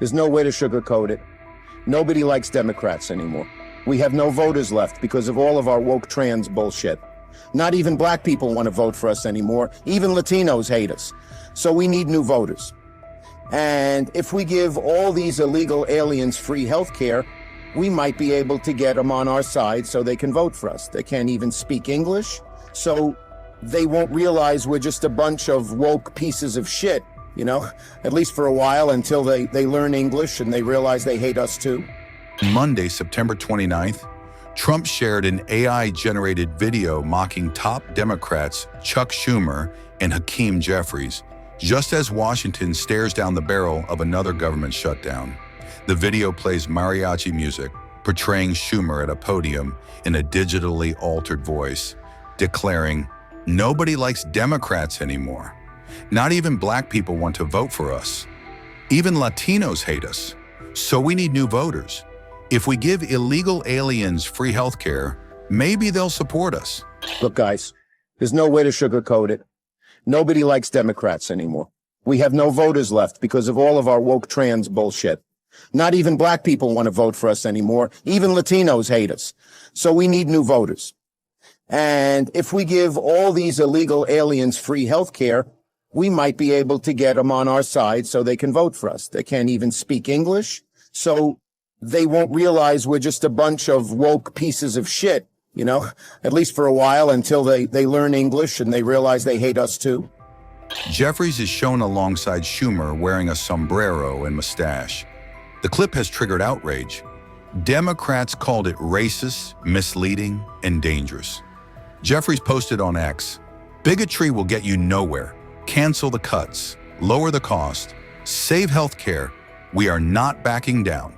There's no way to sugarcoat it. Nobody likes Democrats anymore. We have no voters left because of all of our woke trans bullshit. Not even black people want to vote for us anymore. Even Latinos hate us. So we need new voters. And if we give all these illegal aliens free health care, we might be able to get them on our side so they can vote for us. They can't even speak English, so they won't realize we're just a bunch of woke pieces of shit, you know, at least for a while until they learn English and they realize they hate us too. Monday, September 29th, Trump shared an AI-generated video mocking top Democrats Chuck Schumer and Hakeem Jeffries, just as Washington stares down the barrel of another government shutdown. The video plays mariachi music, portraying Schumer at a podium in a digitally altered voice, declaring, "Nobody likes Democrats anymore. Not even black people want to vote for us. Even Latinos hate us. So we need new voters. If we give illegal aliens free health care, maybe they'll support us." Look, guys, there's no way to sugarcoat it. Nobody likes Democrats anymore. We have no voters left because of all of our woke trans bullshit. Not even black people want to vote for us anymore. Even Latinos hate us. So we need new voters. And if we give all these illegal aliens free health care, we might be able to get them on our side so they can vote for us. They can't even speak English, so they won't realize we're just a bunch of woke pieces of shit, you know, at least for a while until they learn English and they realize they hate us too. Jeffries is shown alongside Schumer wearing a sombrero and mustache. The clip has triggered outrage. Democrats called it racist, misleading, and dangerous. Jeffries posted on X, "Bigotry will get you nowhere. Cancel the cuts, lower the cost, save health care. We are not backing down."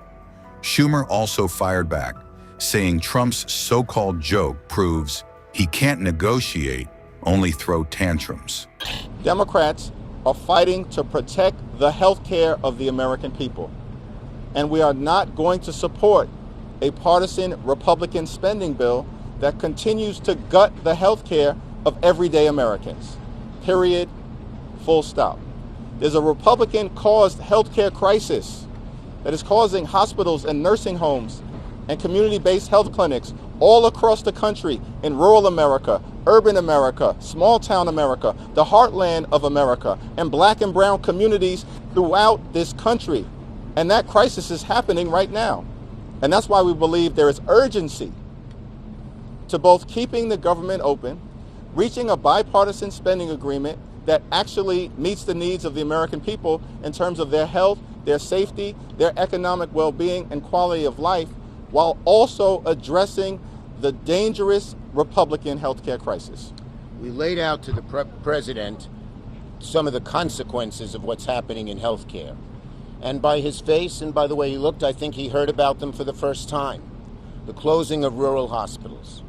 Schumer also fired back, saying Trump's so-called joke proves he can't negotiate, only throw tantrums. Democrats are fighting to protect the health care of the American people. And we are not going to support a partisan Republican spending bill that continues to gut the health care of everyday Americans. Period. Full stop. There's a Republican-caused healthcare crisis that is causing hospitals and nursing homes and community-based health clinics all across the country, in rural America, urban America, small-town America, the heartland of America, and black and brown communities throughout this country. And that crisis is happening right now. And that's why we believe there is urgency to both keeping the government open, reaching a bipartisan spending agreement that actually meets the needs of the American people in terms of their health, their safety, their economic well-being and quality of life, while also addressing the dangerous Republican healthcare crisis. We laid out to the president some of the consequences of what's happening in healthcare. And by his face and by the way he looked, I think he heard about them for the first time. The closing of rural hospitals.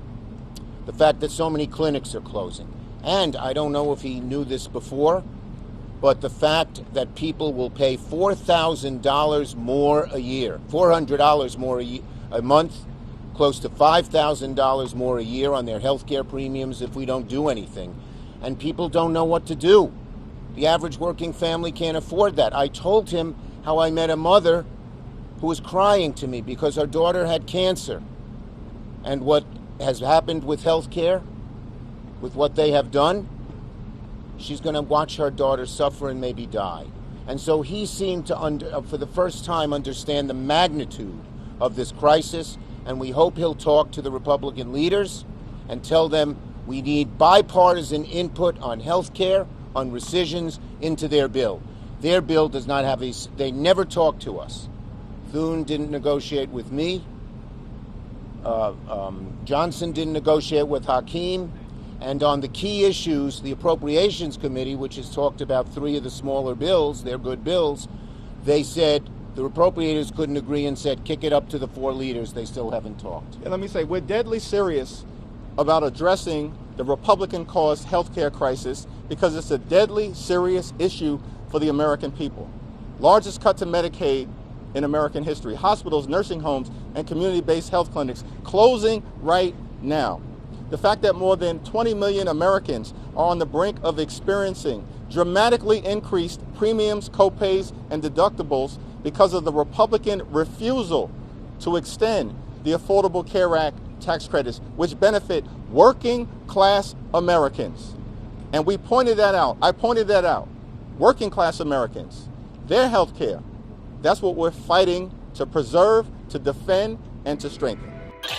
The fact that so many clinics are closing. And I don't know if he knew this before, but the fact that people will pay $4,000 more a year, $400 more a month, close to $5,000 more a year on their health care premiums if we don't do anything. And people don't know what to do. The average working family can't afford that. I told him how I met a mother who was crying to me because her daughter had cancer. And what has happened with health care, with what they have done, she's going to watch her daughter suffer and maybe die. And so he seemed to, for the first time, understand the magnitude of this crisis. And we hope he'll talk to the Republican leaders and tell them we need bipartisan input on health care, on rescissions into their bill. Their bill does not have they never talk to us. Thune didn't negotiate with me. Johnson didn't negotiate with Hakeem. And on the key issues, the Appropriations Committee, which has talked about 3 of the smaller bills, they're good bills, they said the appropriators couldn't agree and said kick it up to the 4 leaders. They still haven't talked. And let me say, we're deadly serious about addressing the Republican-caused health care crisis because it's a deadly serious issue for the American people. Largest cut to Medicaid in American history. Hospitals, nursing homes, and community-based health clinics closing right now. The fact that more than 20 million Americans are on the brink of experiencing dramatically increased premiums, copays, and deductibles because of the Republican refusal to extend the Affordable Care Act tax credits, which benefit working class Americans. And we pointed that out. I pointed that out. Working class Americans, their health care, that's what we're fighting to preserve, to defend, and to strengthen.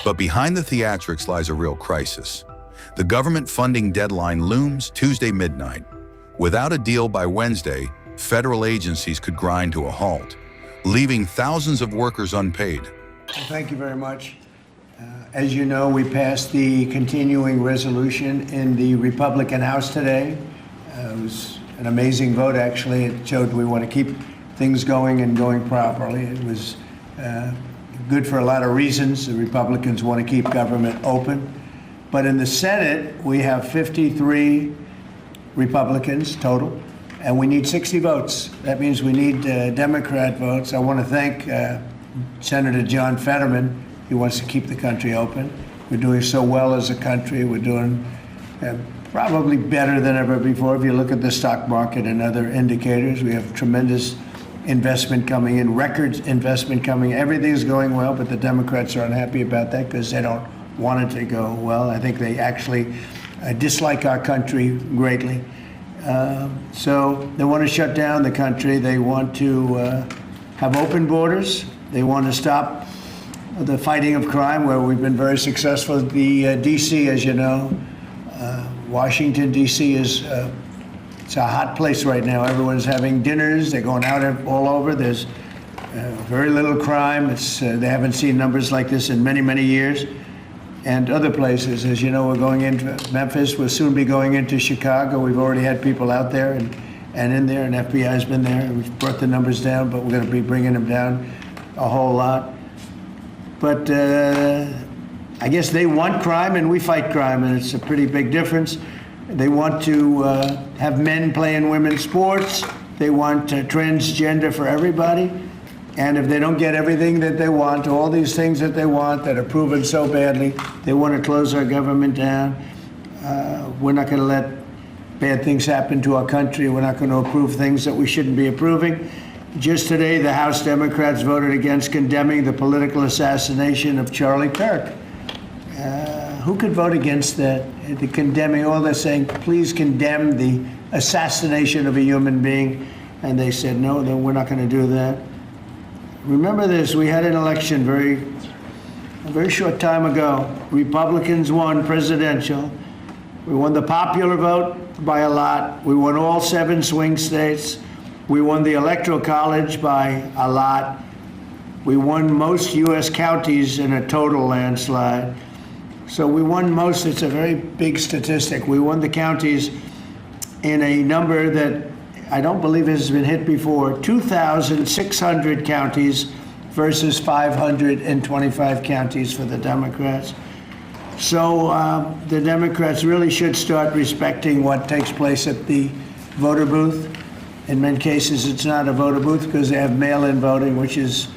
But behind the theatrics lies a real crisis. The government funding deadline looms Tuesday midnight. Without a deal by Wednesday, federal agencies could grind to a halt, leaving thousands of workers unpaid. Thank you very much. As you know, we passed the continuing resolution in the Republican House today. It was an amazing vote, actually. It showed we want to keep things going and going properly. It was good for a lot of reasons. The Republicans want to keep government open. But in the Senate, we have 53 Republicans total, and we need 60 votes. That means we need Democrat votes. I want to thank Senator John Fetterman. He wants to keep the country open. We're doing so well as a country. We're doing probably better than ever before. If you look at the stock market and other indicators, we have tremendous investment coming in, record investment coming. Everything's going well, but the Democrats are unhappy about that because they don't want it to go well. I think they actually dislike our country greatly. So they want to shut down the country. They want to have open borders. They want to stop the fighting of crime, where we've been very successful. The D.C., as you know, Washington, D.C. is it's a hot place right now. Everyone's having dinners. They're going out all over. There's very little crime. They haven't seen numbers like this in many, many years. And other places, as you know, we're going into Memphis. We'll soon be going into Chicago. We've already had people out there and in there, and FBI's been there. We've brought the numbers down, but we're going to be bringing them down a whole lot. But I guess they want crime and we fight crime, and it's a pretty big difference. They want to have men playing women's sports. They want transgender for everybody. And if they don't get everything that they want, all these things that they want that are proven so badly, they want to close our government down. We're not going to let bad things happen to our country. We're not going to approve things that we shouldn't be approving. Just today, the House Democrats voted against condemning the political assassination of Charlie Kirk. Who could vote against that? The condemning, all they're saying, please condemn the assassination of a human being. And they said, no, we're not going to do that. Remember this, we had an election a very short time ago. Republicans won presidential. We won the popular vote by a lot. We won all 7 swing states. We won the Electoral College by a lot. We won most U.S. counties in a total landslide. So we won most. It's a very big statistic. We won the counties in a number that I don't believe has been hit before. 2,600 counties versus 525 counties for the Democrats. So the Democrats really should start respecting what takes place at the voter booth. In many cases, it's not a voter booth because they have mail-in voting, which is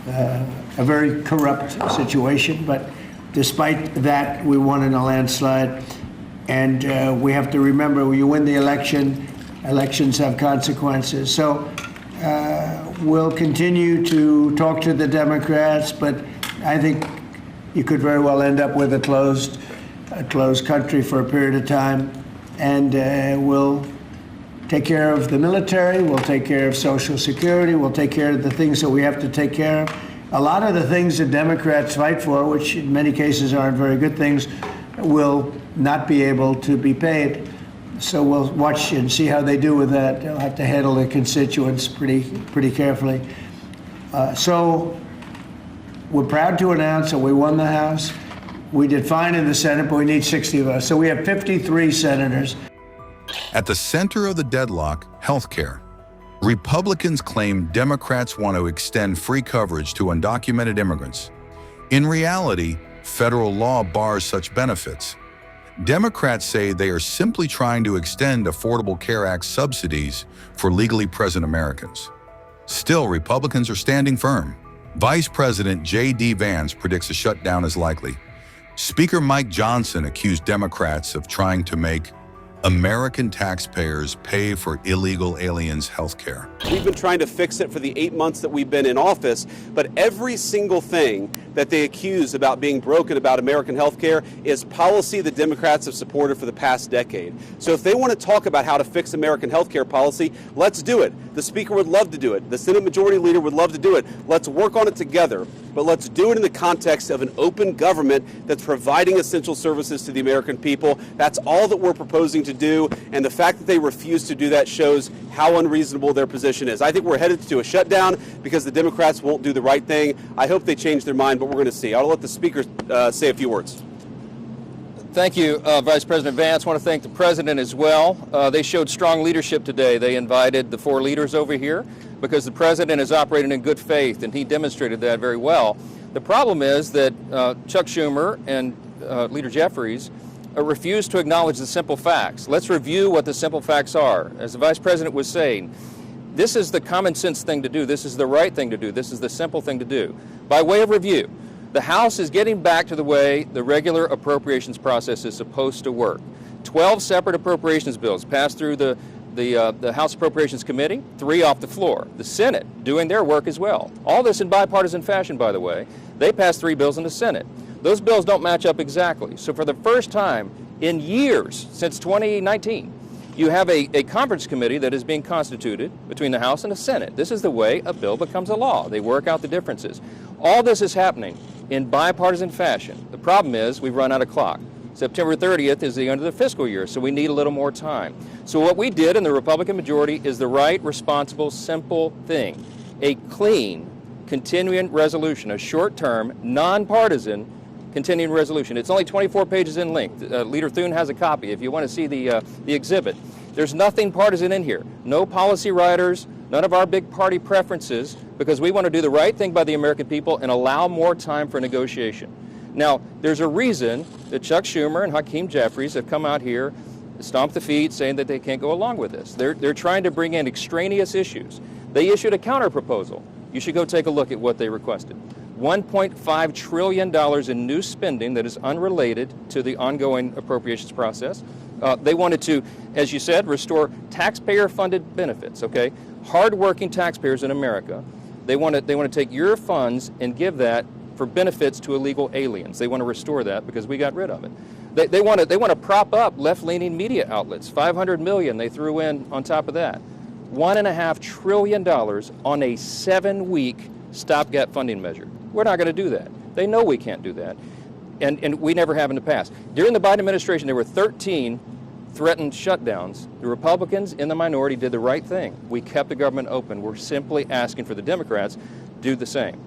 a very corrupt situation. But despite that, we won in a landslide. And we have to remember, when you win the election, elections have consequences. So we'll continue to talk to the Democrats, but I think you could very well end up with a closed country for a period of time. And we'll take care of the military, we'll take care of Social Security, we'll take care of the things that we have to take care of. A lot of the things that Democrats fight for, which in many cases aren't very good things, will not be able to be paid. So we'll watch and see how they do with that. They'll have to handle their constituents pretty carefully. So we're proud to announce that we won the House. We did fine in the Senate, but we need 60 of us. So we have 53 senators. At the center of the deadlock, healthcare. Republicans claim Democrats want to extend free coverage to undocumented immigrants. In reality, federal law bars such benefits. Democrats say they are simply trying to extend Affordable Care Act subsidies for legally present Americans. Still, Republicans are standing firm. Vice President J.D. Vance predicts a shutdown is likely. Speaker Mike Johnson accused Democrats of trying to make American taxpayers pay for illegal aliens' health care. We've been trying to fix it for the 8 months that we've been in office, but every single thing that they accuse about being broken about American health care is policy the Democrats have supported for the past decade. So if they want to talk about how to fix American health care policy, let's do it. The Speaker would love to do it. The Senate Majority Leader would love to do it. Let's work on it together, but let's do it in the context of an open government that's providing essential services to the American people. That's all that we're proposing to do, and the fact that they refuse to do that shows how unreasonable their position is. I think we're headed to a shutdown because the Democrats won't do the right thing. I hope they change their mind, but we're going to see. I'll let the Speaker say a few words. Thank you, Vice President Vance. I want to thank the President as well. They showed strong leadership today. They invited the 4 leaders over here because the President is operating in good faith, and he demonstrated that very well. The problem is that Chuck Schumer and Leader Jeffries refuse to acknowledge the simple facts. Let's review what the simple facts are. As the Vice President was saying, this is the common sense thing to do. This is the right thing to do. This is the simple thing to do. By way of review, the House is getting back to the way the regular appropriations process is supposed to work. 12 separate appropriations bills passed through the House Appropriations Committee, 3 off the floor. The Senate doing their work as well. All this in bipartisan fashion, by the way. They passed 3 bills in the Senate. Those bills don't match up exactly. So for the first time in years, since 2019, you have a conference committee that is being constituted between the House and the Senate. This is the way a bill becomes a law. They work out the differences. All this is happening in bipartisan fashion. The problem is we've run out of clock. September 30th is the end of the fiscal year, so we need a little more time. So what we did in the Republican majority is the right, responsible, simple thing. A clean, continuing resolution, a short-term, nonpartisan continuing resolution. It's only 24 pages in length. Leader Thune has a copy if you want to see the exhibit. There's nothing partisan in here. No policy writers, none of our big party preferences, because we want to do the right thing by the American people and allow more time for negotiation. Now, there's a reason that Chuck Schumer and Hakeem Jeffries have come out here, stomped the feet, saying that they can't go along with this. They're trying to bring in extraneous issues. They issued a counter proposal. You should go take a look at what they requested. $1.5 trillion in new spending that is unrelated to the ongoing appropriations process. They wanted to, as you said, restore taxpayer-funded benefits, okay? Hard-working taxpayers in America, they want to take your funds and give that for benefits to illegal aliens. They want to restore that because we got rid of it. They want to prop up left-leaning media outlets. $500 million they threw in on top of that. $1.5 trillion on a 7-week stopgap funding measure. We're not going to do that. They know we can't do that, and we never have in the past. During the Biden administration, there were 13 threatened shutdowns. The Republicans in the minority did the right thing. We kept the government open. We're simply asking for the Democrats to do the same.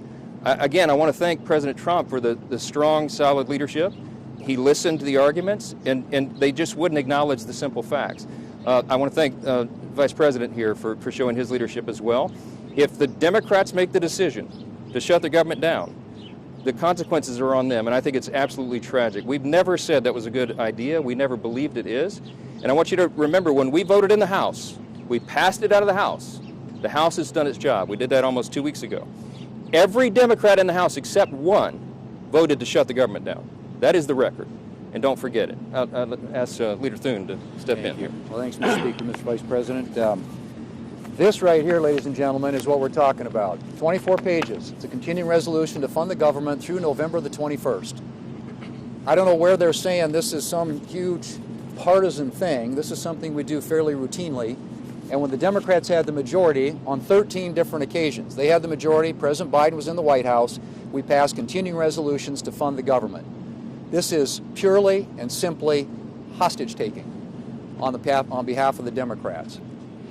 Again, I want to thank President Trump for the strong, solid leadership. He listened to the arguments, and they just wouldn't acknowledge the simple facts. I want to thank Vice President here for showing his leadership as well. If the Democrats make the decision to shut the government down, the consequences are on them, and I think it's absolutely tragic. We've never said that was a good idea. We never believed it is. And I want you to remember, when we voted in the House, we passed it out of the House. The House has done its job. We did that almost 2 weeks ago. Every Democrat in the House except one voted to shut the government down. That is the record. And don't forget it. I'll ask Leader Thune to step in here. Well, thanks, Mr. Speaker, Mr. Vice President. This right here, ladies and gentlemen, is what we're talking about. 24 pages. It's a continuing resolution to fund the government through November the 21st. I don't know where they're saying this is some huge partisan thing. This is something we do fairly routinely. And when the Democrats had the majority on 13 different occasions, they had the majority, President Biden was in the White House, we passed continuing resolutions to fund the government. This is purely and simply hostage-taking on behalf of the Democrats.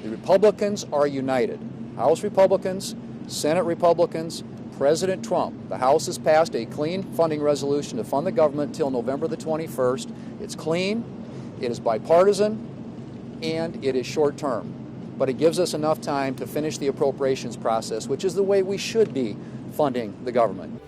The Republicans are united. House Republicans, Senate Republicans, President Trump. The House has passed a clean funding resolution to fund the government until November the 21st. It's clean, it is bipartisan, and it is short-term. But it gives us enough time to finish the appropriations process, which is the way we should be funding the government.